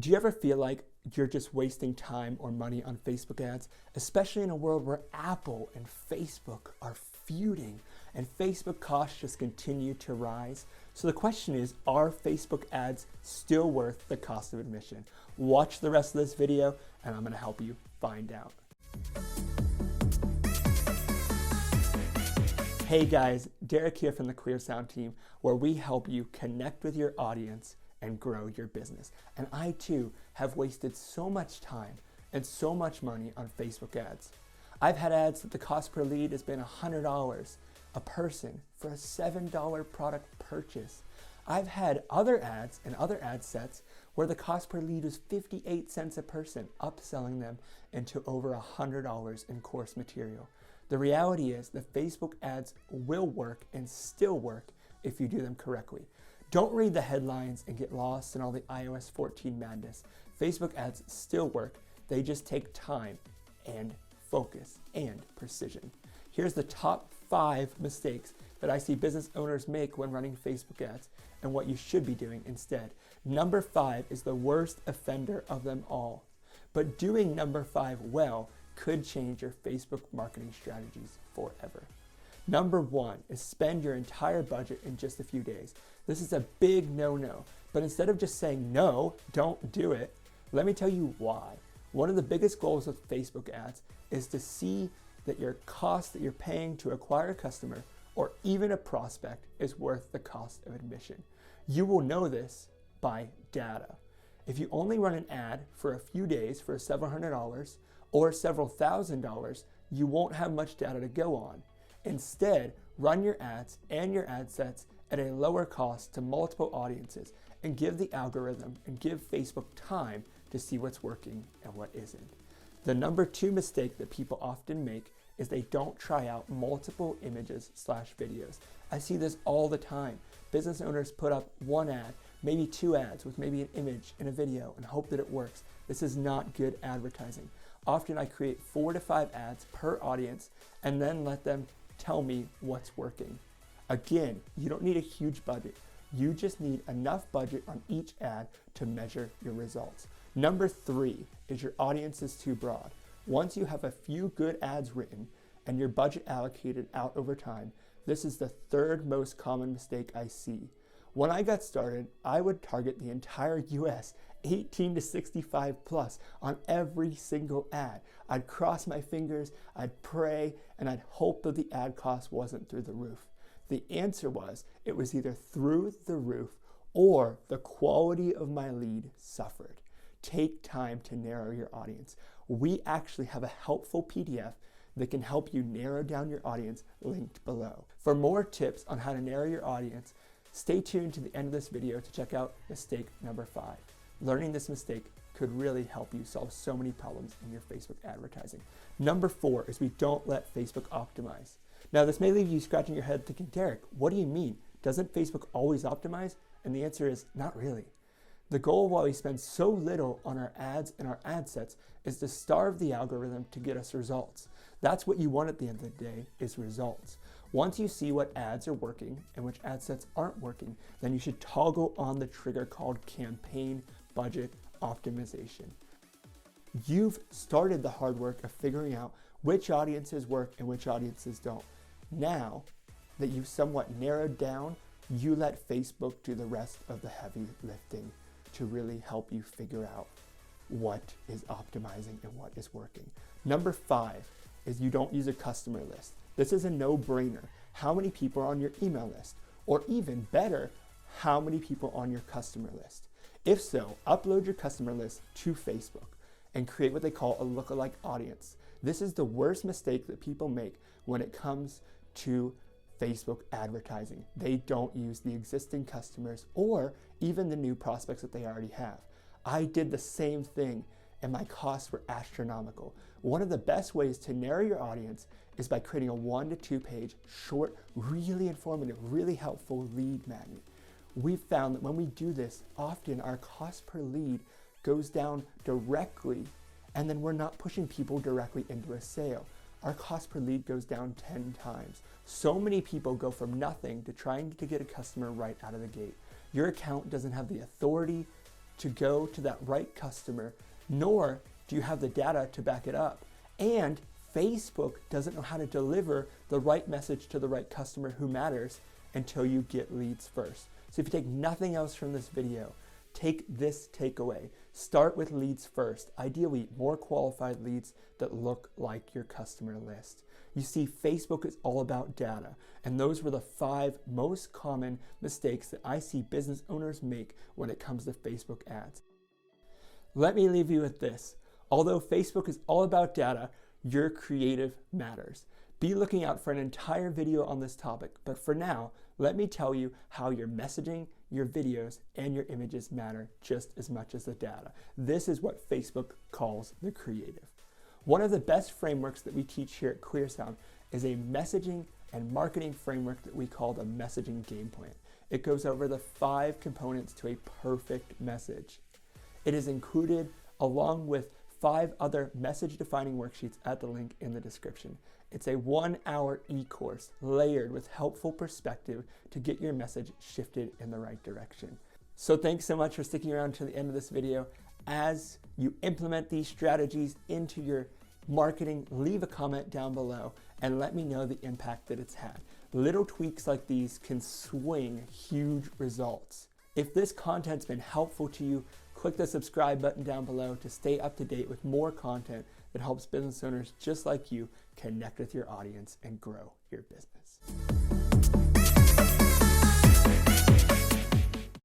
Do you ever feel like you're just wasting time or money on Facebook ads, especially in a world where Apple and Facebook are feuding and Facebook costs just continue to rise? So the question is, are Facebook ads still worth the cost of admission? Watch the rest of this video and I'm going to help you find out. Hey guys, Derek here from the Clearsound team, where we help you connect with your audience and grow your business. And I too have wasted so much time and so much money on Facebook ads. I've had ads that the cost per lead has been $100 a person for a $7 product purchase. I've had other ads and other ad sets where the cost per lead was 58 cents a person, upselling them into over $100 in course material. The reality is that Facebook ads will work and still work if you do them correctly. Don't read the headlines and get lost in all the iOS 14 madness. Facebook ads still work. They just take time and focus and precision. Here's the top 5 mistakes that I see business owners make when running Facebook ads and what you should be doing instead. Number 5 is the worst offender of them all. But doing number 5 well could change your Facebook marketing strategies forever. Number 1 is spend your entire budget in just a few days. This is a big no-no, but instead of just saying no, don't do it, let me tell you why. One of the biggest goals of Facebook ads is to see that your cost that you're paying to acquire a customer or even a prospect is worth the cost of admission. You will know this by data. If you only run an ad for a few days for several $100s or several $1,000s, you won't have much data to go on. Instead, run your ads and your ad sets at a lower cost to multiple audiences and give the algorithm and give Facebook time to see what's working and what isn't. The number 2 mistake that people often make is they don't try out multiple images/videos. I see this all the time. Business owners put up one ad, maybe 2 ads with maybe an image and a video and hope that it works. This is not good advertising. Often I create 4 to 5 ads per audience and then let them tell me what's working. Again, you don't need a huge budget. You just need enough budget on each ad to measure your results. Number 3 is your audience is too broad. Once you have a few good ads written and your budget allocated out over time, this is the 3rd most common mistake I see. When I got started, I would target the entire US, 18 to 65 plus, on every single ad. I'd cross my fingers, I'd pray, and I'd hope that the ad cost wasn't through the roof. The answer was, it was either through the roof or the quality of my lead suffered. Take time to narrow your audience. We actually have a helpful PDF that can help you narrow down your audience linked below. For more tips on how to narrow your audience, stay tuned to the end of this video to check out mistake number 5. Learning this mistake could really help you solve so many problems in your Facebook advertising. Number 4 is we don't let Facebook optimize. Now this may leave you scratching your head thinking, Derek, what do you mean? Doesn't Facebook always optimize? And the answer is not really. The goal of why we spend so little on our ads and our ad sets is to starve the algorithm to get us results. That's what you want at the end of the day, is results. Once you see what ads are working and which ad sets aren't working, then you should toggle on the trigger called campaign budget optimization. You've started the hard work of figuring out which audiences work and which audiences don't. Now that you've somewhat narrowed down, you let Facebook do the rest of the heavy lifting to really help you figure out what is optimizing and what is working. Number 5 is you don't use a customer list. This is a no-brainer. How many people are on your email list? Or even better, how many people on your customer list? If so, upload your customer list to Facebook and create what they call a lookalike audience. This is the worst mistake that people make when it comes to Facebook advertising. They don't use the existing customers or even the new prospects that they already have. I did the same thing and my costs were astronomical. One of the best ways to narrow your audience is by creating a 1 to 2 page, short, really informative, really helpful lead magnet. We've found that when we do this, often our cost per lead goes down directly, and then we're not pushing people directly into a sale. Our cost per lead goes down 10 times. So many people go from nothing to trying to get a customer right out of the gate. Your account doesn't have the authority to go to that right customer, nor do you have the data to back it up. And Facebook doesn't know how to deliver the right message to the right customer who matters until you get leads first. So if you take nothing else from this video, take this takeaway. Start with leads first. Ideally, more qualified leads that look like your customer list. You see, Facebook is all about data, and those were the 5 most common mistakes that I see business owners make when it comes to Facebook ads. Let me leave you with this. Although Facebook is all about data, your creative matters. Be looking out for an entire video on this topic, but for now, let me tell you how your messaging, your videos, and your images matter just as much as the data. This is what Facebook calls the creative. One of the best frameworks that we teach here at Clearsound is a messaging and marketing framework that we call the messaging game plan. It goes over the 5 components to a perfect message. It is included along with 5 other message-defining worksheets at the link in the description. It's a 1-hour e-course layered with helpful perspective to get your message shifted in the right direction. So thanks so much for sticking around to the end of this video. As you implement these strategies into your marketing, leave a comment down below and let me know the impact that it's had. Little tweaks like these can swing huge results. If this content's been helpful to you, click the subscribe button down below to stay up to date with more content that helps business owners just like you connect with your audience and grow your business.